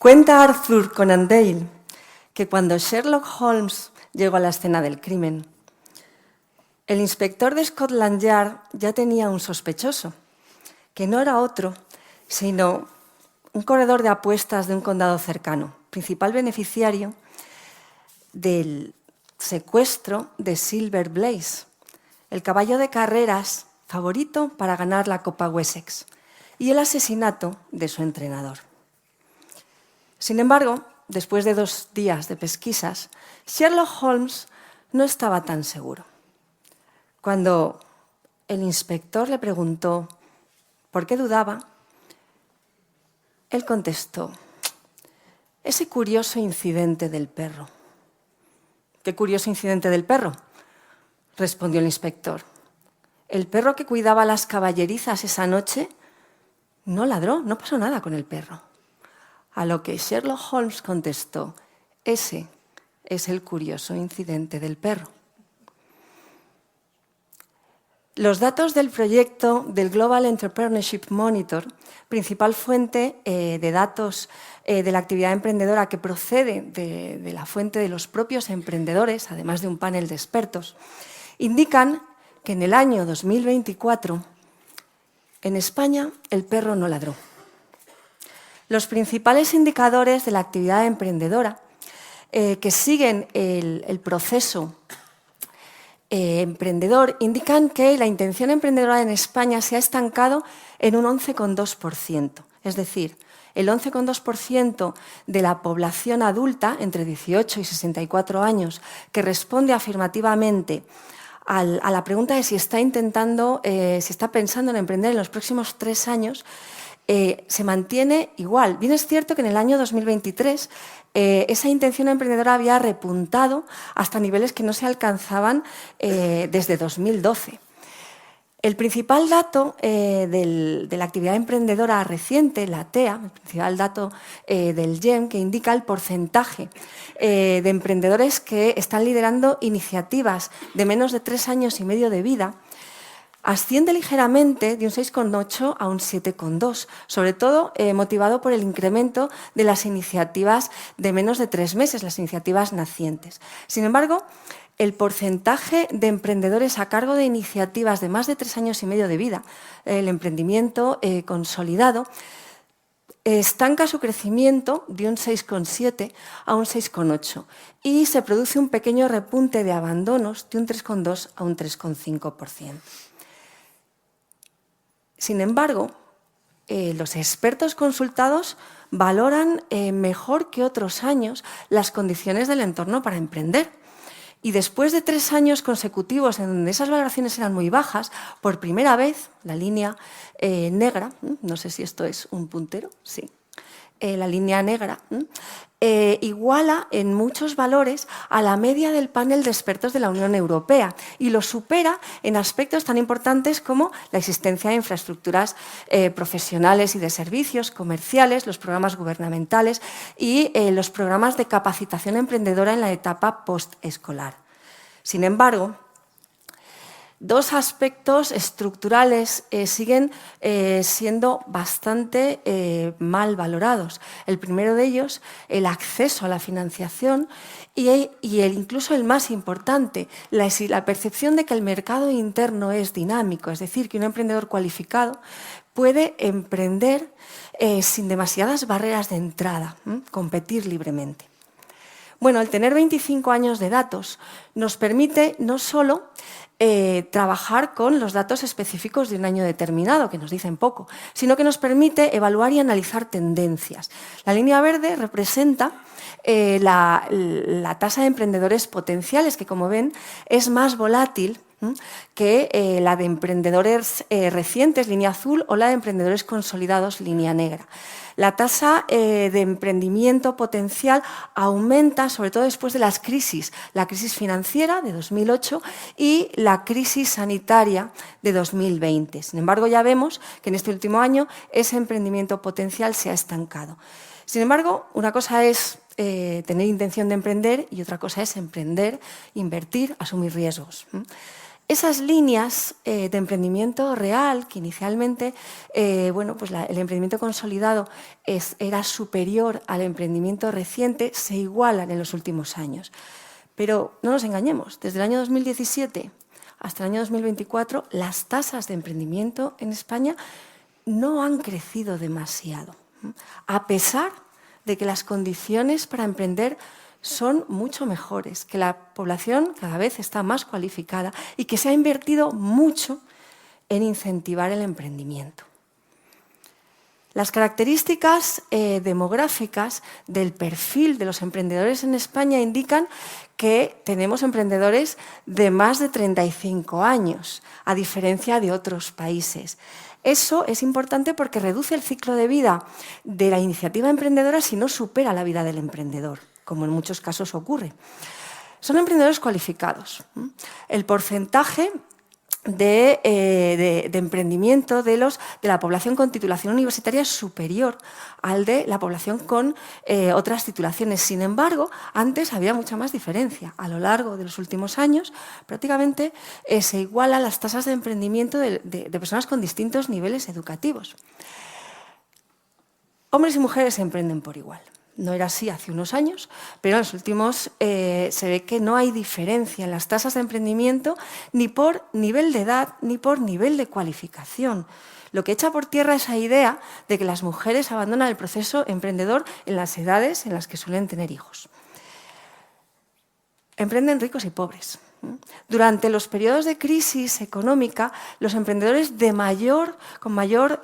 Cuenta Arthur Conan Doyle que cuando Sherlock Holmes llegó a la escena del crimen, el inspector de Scotland Yard ya tenía un sospechoso, que no era otro, sino un corredor de apuestas de un condado cercano, principal beneficiario del secuestro de Silver Blaze, el caballo de carreras favorito para ganar la Copa Wessex, y el asesinato de su entrenador. Sin embargo, después de 2 días de pesquisas, Sherlock Holmes no estaba tan seguro. Cuando el inspector le preguntó por qué dudaba, él contestó: ese curioso incidente del perro. ¿Qué curioso incidente del perro?, respondió el inspector. El perro que cuidaba las caballerizas esa noche no ladró, no pasó nada con el perro. A lo que Sherlock Holmes contestó: ese es el curioso incidente del perro. Los datos del proyecto del Global Entrepreneurship Monitor, principal fuente de datos de la actividad emprendedora que procede de la fuente de los propios emprendedores, además de un panel de expertos, indican que en el año 2024 en España el perro no ladró. Los principales indicadores de la actividad emprendedora que siguen el proceso emprendedor indican que la intención emprendedora en España se ha estancado en un 11,2%. Es decir, el 11,2% de la población adulta entre 18 y 64 años que responde afirmativamente a la pregunta de si está pensando en emprender en los próximos 3 años, se mantiene igual. Bien es cierto que en el año 2023 esa intención emprendedora había repuntado hasta niveles que no se alcanzaban desde 2012. El principal dato de la actividad emprendedora reciente, la TEA, el principal dato del GEM, que indica el porcentaje de emprendedores que están liderando iniciativas de menos de 3 años y medio de vida, asciende ligeramente de un 6,8 a un 7,2, sobre todo motivado por el incremento de las iniciativas de menos de 3 meses, las iniciativas nacientes. Sin embargo, el porcentaje de emprendedores a cargo de iniciativas de más de 3 años y medio de vida, el emprendimiento consolidado, estanca su crecimiento de un 6,7 a un 6,8 y se produce un pequeño repunte de abandonos de un 3,2 a un 3,5%. Sin embargo, los expertos consultados valoran mejor que otros años las condiciones del entorno para emprender. Y después de 3 años consecutivos en donde esas valoraciones eran muy bajas, por primera vez, la línea negra, no sé si esto es un puntero, sí, la línea negra, iguala en muchos valores a la media del panel de expertos de la Unión Europea y lo supera en aspectos tan importantes como la existencia de infraestructuras profesionales y de servicios comerciales, los programas gubernamentales y los programas de capacitación emprendedora en la etapa postescolar. Sin embargo, 2 aspectos estructurales siguen siendo bastante mal valorados. El primero de ellos, el acceso a la financiación y incluso el más importante, la percepción de que el mercado interno es dinámico, es decir, que un emprendedor cualificado puede emprender sin demasiadas barreras de entrada, competir libremente. Bueno, el tener 25 años de datos nos permite no solo trabajar con los datos específicos de un año determinado, que nos dicen poco, sino que nos permite evaluar y analizar tendencias. La línea verde representa la tasa de emprendedores potenciales, que como ven es más volátil que la de emprendedores recientes, línea azul, o la de emprendedores consolidados, línea negra. La tasa de emprendimiento potencial aumenta sobre todo después de las crisis, la crisis financiera de 2008 y la crisis sanitaria de 2020. Sin embargo, ya vemos que en este último año ese emprendimiento potencial se ha estancado. Sin embargo, una cosa es tener intención de emprender y otra cosa es emprender, invertir, asumir riesgos. Esas líneas de emprendimiento real, que inicialmente pues el emprendimiento consolidado era superior al emprendimiento reciente, se igualan en los últimos años. Pero no nos engañemos, desde el año 2017 hasta el año 2024, las tasas de emprendimiento en España no han crecido demasiado, a pesar de que las condiciones para emprender son mucho mejores, que la población cada vez está más cualificada y que se ha invertido mucho en incentivar el emprendimiento. Las características demográficas del perfil de los emprendedores en España indican que tenemos emprendedores de más de 35 años, a diferencia de otros países. Eso es importante porque reduce el ciclo de vida de la iniciativa emprendedora si no supera la vida del emprendedor, como en muchos casos ocurre. Son emprendedores cualificados. El porcentaje de emprendimiento de la población con titulación universitaria es superior al de la población con otras titulaciones. Sin embargo, antes había mucha más diferencia. A lo largo de los últimos años, prácticamente se igualan las tasas de emprendimiento de personas con distintos niveles educativos. Hombres y mujeres se emprenden por igual. No era así hace unos años, pero en los últimos se ve que no hay diferencia en las tasas de emprendimiento ni por nivel de edad ni por nivel de cualificación, lo que echa por tierra esa idea de que las mujeres abandonan el proceso emprendedor en las edades en las que suelen tener hijos. Emprenden ricos y pobres. Durante los periodos de crisis económica, los emprendedores con mayor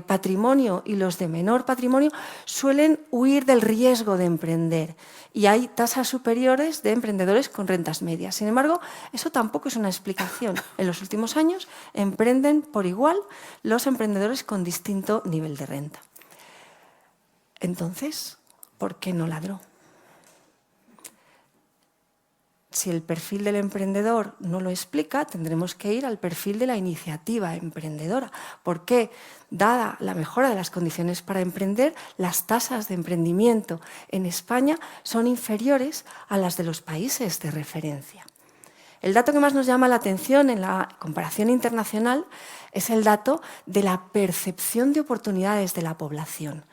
patrimonio y los de menor patrimonio suelen huir del riesgo de emprender y hay tasas superiores de emprendedores con rentas medias. Sin embargo, eso tampoco es una explicación. En los últimos años emprenden por igual los emprendedores con distinto nivel de renta. Entonces, ¿por qué no ladró? Si el perfil del emprendedor no lo explica, tendremos que ir al perfil de la iniciativa emprendedora, porque, dada la mejora de las condiciones para emprender, las tasas de emprendimiento en España son inferiores a las de los países de referencia. El dato que más nos llama la atención en la comparación internacional es el dato de la percepción de oportunidades de la población.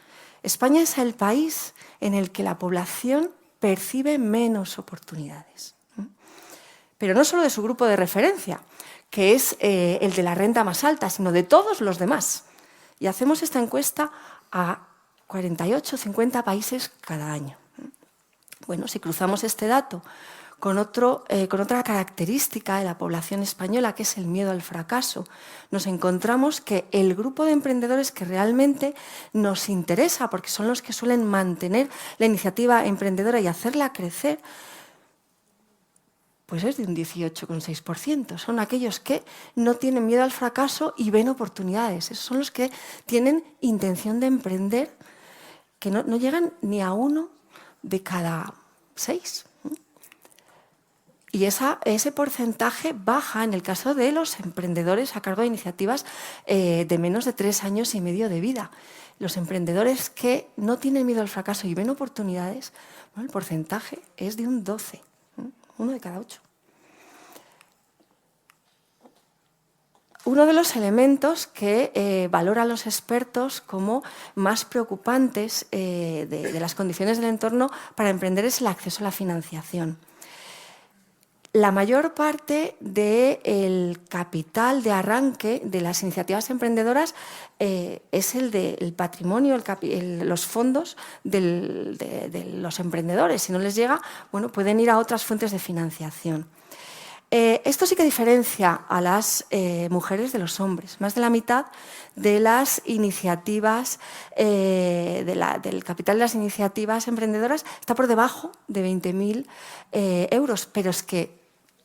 España es el país en el que la población percibe menos oportunidades. Pero no solo de su grupo de referencia, que es el de la renta más alta, sino de todos los demás. Y hacemos esta encuesta a 48 o 50 países cada año. Bueno, si cruzamos este dato con otra característica de la población española, que es el miedo al fracaso, nos encontramos que el grupo de emprendedores que realmente nos interesa, porque son los que suelen mantener la iniciativa emprendedora y hacerla crecer, pues es de un 18,6%. Son aquellos que no tienen miedo al fracaso y ven oportunidades. Esos son los que tienen intención de emprender, que no llegan ni a 1 de cada 6. Y ese porcentaje baja en el caso de los emprendedores a cargo de iniciativas de menos de 3 años y medio de vida. Los emprendedores que no tienen miedo al fracaso y ven oportunidades, el porcentaje es de un 12%. 1 de cada 8. Uno de los elementos que valoran los expertos como más preocupantes de las condiciones del entorno para emprender es el acceso a la financiación. La mayor parte del capital de arranque de las iniciativas emprendedoras es el del patrimonio, los fondos de los emprendedores. Si no les llega, bueno, pueden ir a otras fuentes de financiación. Esto sí que diferencia a las mujeres de los hombres. Más de la mitad de las iniciativas, del capital de las iniciativas emprendedoras está por debajo de 20.000 euros, pero es que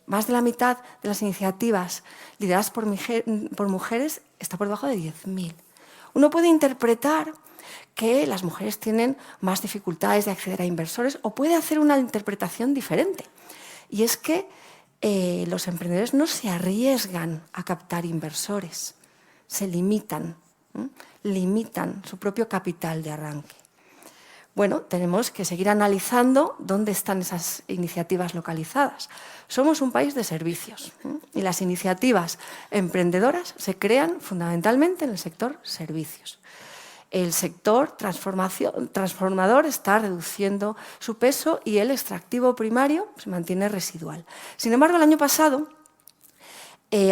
más de la mitad de las iniciativas lideradas por mujeres está por debajo de 10.000. Uno puede interpretar que las mujeres tienen más dificultades de acceder a inversores o puede hacer una interpretación diferente. Y es que los emprendedores no se arriesgan a captar inversores, se limitan su propio capital de arranque. Bueno, tenemos que seguir analizando dónde están esas iniciativas localizadas. Somos un país de servicios y las iniciativas emprendedoras se crean fundamentalmente en el sector servicios. El sector transformador está reduciendo su peso y el extractivo primario se mantiene residual. Sin embargo, el año pasado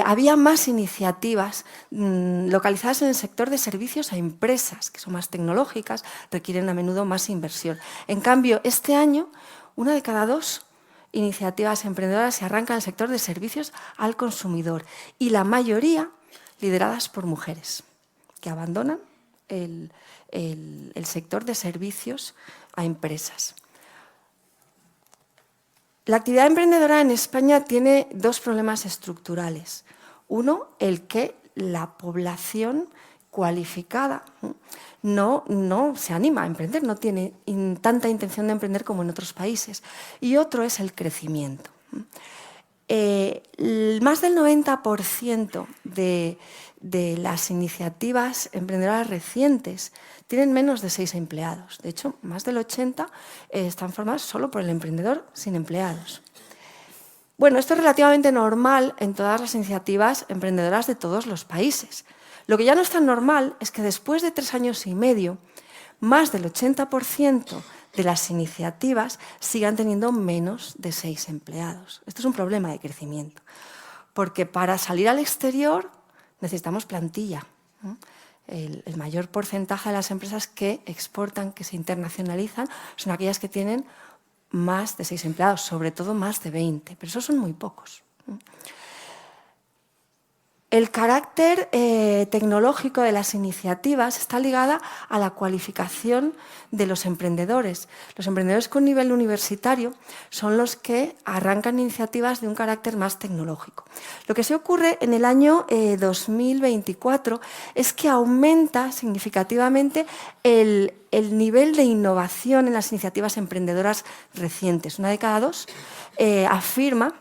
había más iniciativas localizadas en el sector de servicios a empresas, que son más tecnológicas, requieren a menudo más inversión. En cambio, este año, 1 de cada 2 iniciativas emprendedoras se arrancan en el sector de servicios al consumidor y la mayoría lideradas por mujeres, que abandonan el sector de servicios a empresas. La actividad emprendedora en España tiene 2 problemas estructurales. Uno, el que la población cualificada no se anima a emprender, no tiene tanta intención de emprender como en otros países. Y otro es el crecimiento. Más del 90% de las iniciativas emprendedoras recientes tienen menos de 6 empleados. De hecho, más del 80% están formadas solo por el emprendedor sin empleados. Bueno, esto es relativamente normal en todas las iniciativas emprendedoras de todos los países. Lo que ya no es tan normal es que después de 3 años y medio, más del 80% de las iniciativas sigan teniendo menos de 6 empleados. Esto es un problema de crecimiento, porque para salir al exterior necesitamos plantilla. El mayor porcentaje de las empresas que exportan, que se internacionalizan, son aquellas que tienen más de 6 empleados, sobre todo más de 20, pero esos son muy pocos. El carácter tecnológico de las iniciativas está ligada a la cualificación de los emprendedores. Los emprendedores con nivel universitario son los que arrancan iniciativas de un carácter más tecnológico. Lo que se ocurre en el año 2024 es que aumenta significativamente el nivel de innovación en las iniciativas emprendedoras recientes. 1 de cada 2 afirma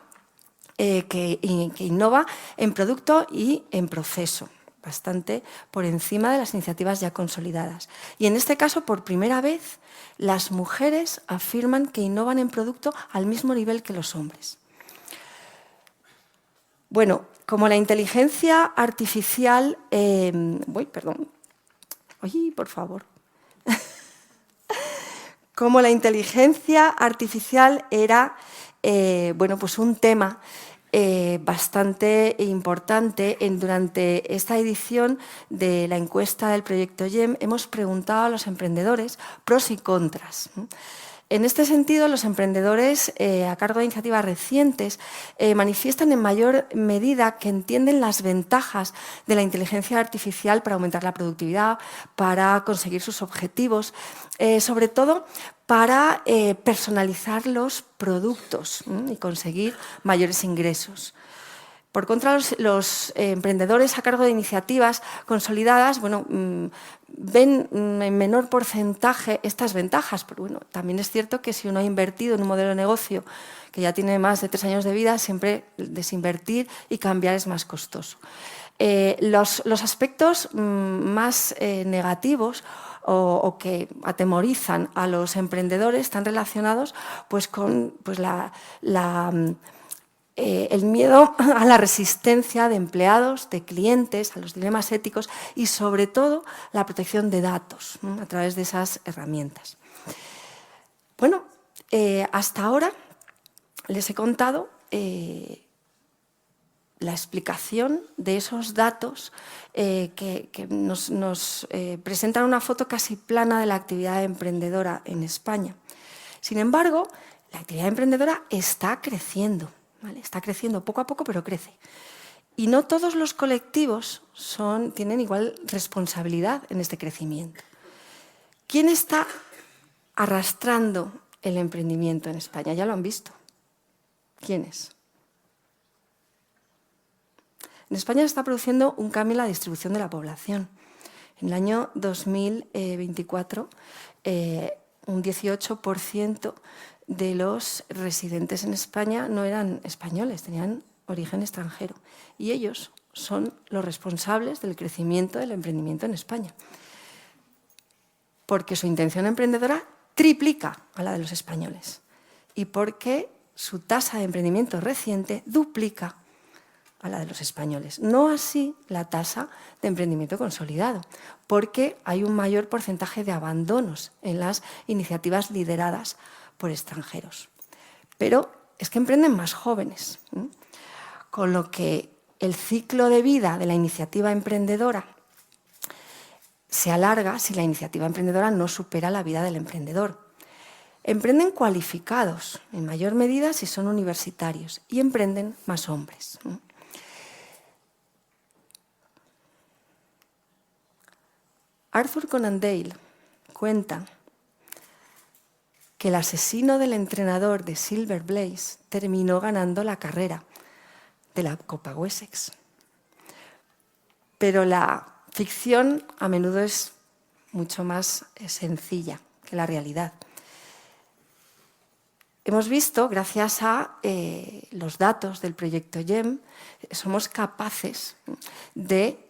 que innova en producto y en proceso, bastante por encima de las iniciativas ya consolidadas. Y en este caso, por primera vez, las mujeres afirman que innovan en producto al mismo nivel que los hombres. Bueno, como la inteligencia artificial... por favor. Como la inteligencia artificial era pues un tema bastante importante durante esta edición de la encuesta del proyecto GEM, hemos preguntado a los emprendedores pros y contras. En este sentido, los emprendedores a cargo de iniciativas recientes manifiestan en mayor medida que entienden las ventajas de la inteligencia artificial para aumentar la productividad, para conseguir sus objetivos, sobre todo para personalizar los productos y conseguir mayores ingresos. Por contra, los emprendedores a cargo de iniciativas consolidadas ven en menor porcentaje estas ventajas, pero también es cierto que si uno ha invertido en un modelo de negocio que ya tiene más de 3 años de vida, siempre desinvertir y cambiar es más costoso. Los aspectos más negativos o que atemorizan a los emprendedores están relacionados con el miedo a la resistencia de empleados, de clientes, a los dilemas éticos y, sobre todo, la protección de datos a través de esas herramientas. Bueno, hasta ahora les he contado la explicación de esos datos que nos presentan una foto casi plana de la actividad emprendedora en España. Sin embargo, la actividad emprendedora está creciendo. ¿Vale? Está creciendo poco a poco, pero crece. Y no todos los colectivos tienen igual responsabilidad en este crecimiento. ¿Quién está arrastrando el emprendimiento en España? Ya lo han visto. ¿Quiénes? En España se está produciendo un cambio en la distribución de la población. En el año 2024, un 18% de los residentes en España no eran españoles, tenían origen extranjero. Y ellos son los responsables del crecimiento del emprendimiento en España. Porque su intención emprendedora triplica a la de los españoles y porque su tasa de emprendimiento reciente duplica a la de los españoles. No así la tasa de emprendimiento consolidado, porque hay un mayor porcentaje de abandonos en las iniciativas lideradas por extranjeros. Pero es que emprenden más jóvenes, con lo que el ciclo de vida de la iniciativa emprendedora se alarga si la iniciativa emprendedora no supera la vida del emprendedor. Emprenden cualificados, en mayor medida si son universitarios, y emprenden más hombres. Arthur Conan Doyle cuenta que el asesino del entrenador de Silver Blaze terminó ganando la carrera de la Copa Wessex. Pero la ficción a menudo es mucho más sencilla que la realidad. Hemos visto, gracias a los datos del proyecto GEM, somos capaces de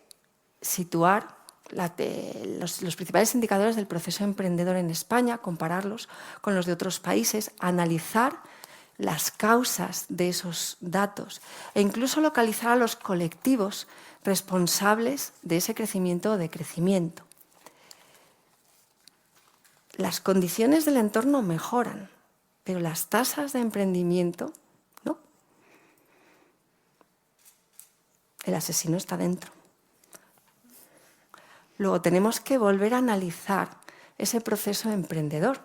situar los principales indicadores del proceso emprendedor en España, compararlos con los de otros países, analizar las causas de esos datos e incluso localizar a los colectivos responsables de ese crecimiento o decrecimiento. Las condiciones del entorno mejoran, pero las tasas de emprendimiento no. El asesino está dentro. Luego tenemos que volver a analizar ese proceso emprendedor.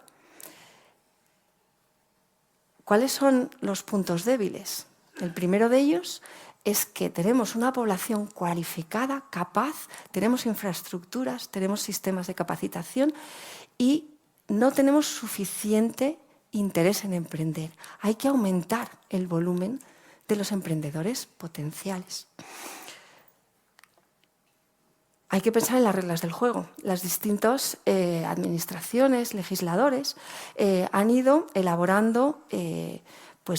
¿Cuáles son los puntos débiles? El primero de ellos es que tenemos una población cualificada, capaz, tenemos infraestructuras, tenemos sistemas de capacitación y no tenemos suficiente interés en emprender. Hay que aumentar el volumen de los emprendedores potenciales. Hay que pensar en las reglas del juego. Las distintas administraciones, legisladores, han ido elaborando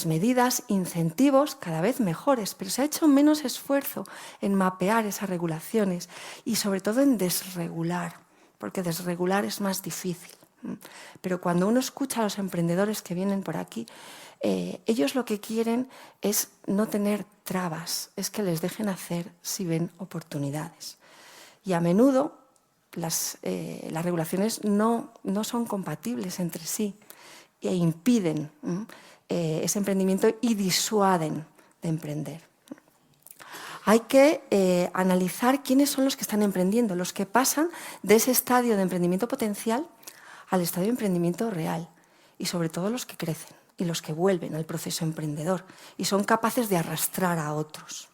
medidas, incentivos cada vez mejores, pero se ha hecho menos esfuerzo en mapear esas regulaciones y sobre todo en desregular, porque desregular es más difícil. Pero cuando uno escucha a los emprendedores que vienen por aquí, ellos lo que quieren es no tener trabas, es que les dejen hacer si ven oportunidades. Y a menudo las regulaciones no son compatibles entre sí e impiden ese emprendimiento y disuaden de emprender. Hay que analizar quiénes son los que están emprendiendo, los que pasan de ese estadio de emprendimiento potencial al estadio de emprendimiento real y sobre todo los que crecen y los que vuelven al proceso emprendedor y son capaces de arrastrar a otros.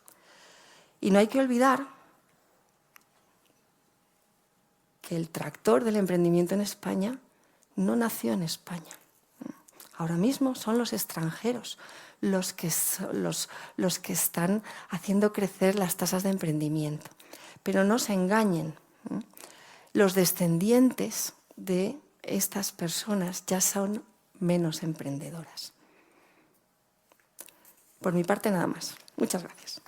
Y no hay que olvidar que el tractor del emprendimiento en España no nació en España. Ahora mismo son los extranjeros los que están haciendo crecer las tasas de emprendimiento. Pero no se engañen, los descendientes de estas personas ya son menos emprendedoras. Por mi parte, nada más. Muchas gracias.